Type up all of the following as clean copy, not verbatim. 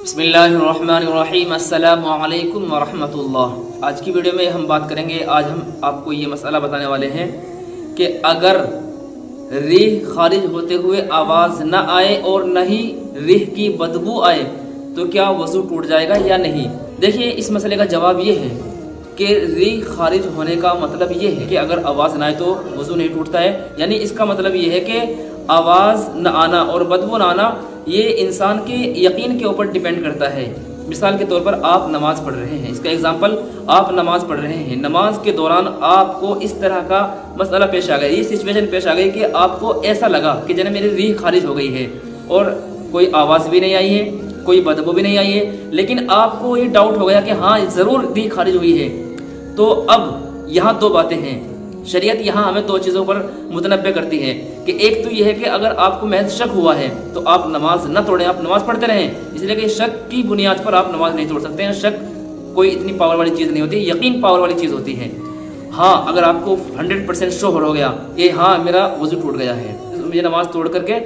بسم اللہ الرحمن الرحیم، السلام علیکم ورحمۃ اللہ۔ آج کی ویڈیو میں ہم بات کریں گے، آج ہم آپ کو یہ مسئلہ بتانے والے ہیں کہ اگر ریح خارج ہوتے ہوئے آواز نہ آئے اور نہ ہی ریح کی بدبو آئے تو کیا وضو ٹوٹ جائے گا یا نہیں۔ دیکھیے، اس مسئلے کا جواب یہ ہے کہ ریح خارج ہونے کا مطلب یہ ہے کہ اگر آواز نہ آئے تو وضو نہیں ٹوٹتا ہے، یعنی اس کا مطلب یہ ہے کہ آواز نہ آنا اور بدبو نہ آنا یہ انسان کے یقین کے اوپر ڈیپینڈ کرتا ہے۔ مثال کے طور پر آپ نماز پڑھ رہے ہیں، اس کا ایگزامپل، آپ نماز پڑھ رہے ہیں، نماز کے دوران آپ کو اس طرح کا مسئلہ پیش آ گیا، یہ سچویشن پیش آ گئی کہ آپ کو ایسا لگا کہ جنہیں میری ریح خارج ہو گئی ہے اور کوئی آواز بھی نہیں آئی ہے، کوئی بدبو بھی نہیں آئی ہے، لیکن آپ کو یہ ڈاؤٹ ہو گیا کہ ہاں ضرور ریح خارج ہوئی ہے۔ تو اب یہاں دو باتیں ہیں، شریعت یہاں ہمیں دو چیزوں پر متنبع کرتی ہے کہ ایک تو یہ ہے کہ اگر آپ کو محض شک ہوا ہے تو آپ نماز نہ توڑیں، آپ نماز پڑھتے رہیں، اس لیے کہ شک کی بنیاد پر آپ نماز نہیں توڑ سکتے ہیں۔ شک کوئی اتنی پاور والی چیز نہیں ہوتی، یقین پاور والی چیز ہوتی ہے۔ ہاں، اگر آپ کو 100% شور ہو گیا کہ ہاں میرا وضو ٹوٹ گیا ہے، مجھے نماز توڑ کر کے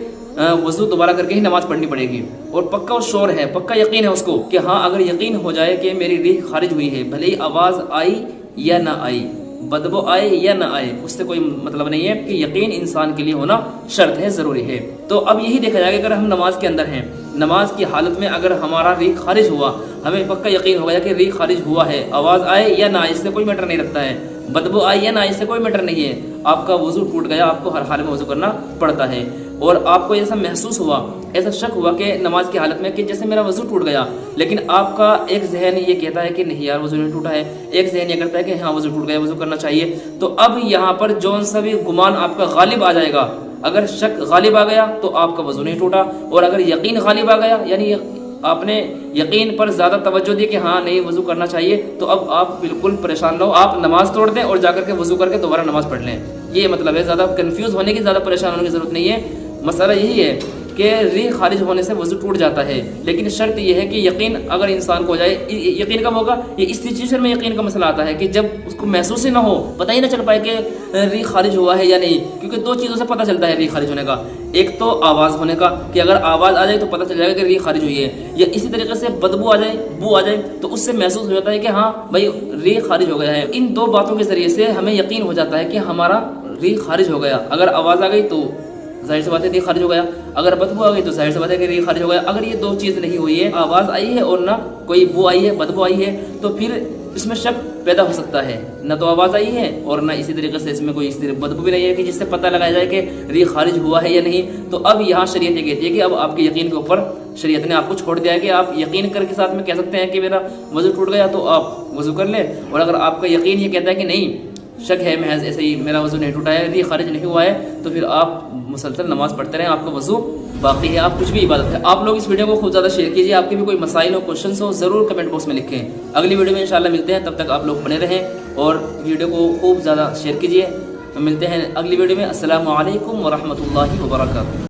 وضو دوبارہ کر کے ہی نماز پڑھنی پڑے گی، اور پکا شور ہے، پکا یقین ہے اس کو کہ ہاں اگر یقین ہو جائے کہ میری ریح خارج ہوئی ہے، بھلے ہی آواز آئی یا نہ آئی، بدبو آئے یا نہ آئے، اس سے کوئی مطلب نہیں ہے کہ یقین انسان کے لیے ہونا شرط ہے، ضروری ہے۔ تو اب یہی دیکھا جائے کہ اگر ہم نماز کے اندر ہیں، نماز کی حالت میں اگر ہمارا ریح خارج ہوا، ہمیں پکا یقین ہو گیا کہ ریح خارج ہوا ہے، آواز آئے یا نہ آئے اس سے کوئی میٹر نہیں رکھتا ہے، بدبو آئے یا نہ آئے اس سے کوئی میٹر نہیں ہے، آپ کا وضو ٹوٹ گیا، آپ کو ہر حال میں وضو کرنا پڑتا ہے۔ اور آپ کو ایسا محسوس ہوا، ایسا شک ہوا کہ نماز کی حالت میں کہ جیسے میرا وضو ٹوٹ گیا، لیکن آپ کا ایک ذہن یہ کہتا ہے کہ نہیں یار وضو نہیں ٹوٹا ہے، ایک ذہن یہ کرتا ہے کہ ہاں وضو ٹوٹ گیا، وضو کرنا چاہیے۔ تو اب یہاں پر جون سا بھی گمان آپ کا غالب آ جائے گا، اگر شک غالب آ گیا تو آپ کا وضو نہیں ٹوٹا، اور اگر یقین غالب آ گیا، یعنی آپ نے یقین پر زیادہ توجہ دی کہ ہاں نہیں وضو کرنا چاہیے، تو اب آپ بالکل پریشان نہ ہو، آپ نماز توڑ دیں اور جا کر کے وضو کر کے دوبارہ نماز پڑھ لیں۔ یہ مطلب ہے، زیادہ کنفیوز ہونے کی، زیادہ پریشان ہونے کی ضرورت نہیں ہے۔ مسئلہ یہی ہے کہ ریح خارج ہونے سے وضو ٹوٹ جاتا ہے، لیکن شرط یہ ہے کہ یقین اگر انسان کو ہو جائے۔ یقین کب ہوگا؟ یہ اس سچویشن میں یقین کا مسئلہ آتا ہے کہ جب اس کو محسوس ہی نہ ہو، پتہ ہی نہ چل پائے کہ ریح خارج ہوا ہے یا نہیں، کیونکہ دو چیزوں سے پتہ چلتا ہے ریح خارج ہونے کا، ایک تو آواز ہونے کا کہ اگر آواز آ جائے تو پتہ چل جائے گا کہ ریح خارج ہوئی ہے، یا اسی طریقے سے بدبو آ جائے، بو آ جائے تو اس سے محسوس ہو جاتا ہے کہ ہاں بھائی ریح خارج ہو گیا ہے۔ ان دو باتوں کے ذریعے سے ہمیں یقین ہو جاتا ہے کہ ہمارا ریح خارج ہو گیا۔ اگر آواز آ گئی تو ظاہر سی بات ہے ریح خارج ہو گیا، اگر بدبو آ گئی تو ظاہر سی بات ہے کہ ریح خارج ہو گیا۔ اگر یہ دو چیز نہیں ہوئی ہے، آواز آئی ہے اور نہ کوئی بو آئی ہے، بدبو آئی ہے، تو پھر اس میں شک پیدا ہو سکتا ہے، نہ تو آواز آئی ہے اور نہ اسی طریقے سے اس میں کوئی بدبو بھی نہیں ہے کہ جس سے پتہ لگایا جائے کہ ریح خارج ہوا ہے یا نہیں۔ تو اب یہاں شریعت یہ کہتی ہے کہ اب آپ کے یقین کے اوپر شریعت نے آپ کو چھوڑ دیا ہے کہ آپ یقین کر کے ساتھ میں کہہ سکتے ہیں کہ میرا وضو ٹوٹ گیا تو آپ وضو کر لیں، اور اگر آپ کا یقین یہ کہتا ہے کہ نہیں شک ہے، محض ایسے ہی میرا وضو نہیں ٹوٹا ہے، ریح خارج نہیں ہوا ہے، تو پھر آپ مسلسل نماز پڑھتے رہیں، آپ کا وضو باقی ہے، آپ کچھ بھی عبادت ہے۔ آپ لوگ اس ویڈیو کو خوب زیادہ شیئر کیجیے، آپ کے بھی کوئی مسائل ہو، کوشچنس ہو، ضرور کمنٹ باکس میں لکھیں۔ اگلی ویڈیو میں انشاءاللہ ملتے ہیں، تب تک آپ لوگ بنے رہیں اور ویڈیو کو خوب زیادہ شیئر کیجیے۔ تو ملتے ہیں اگلی ویڈیو میں۔ السلام علیکم ورحمۃ اللہ وبرکاتہ۔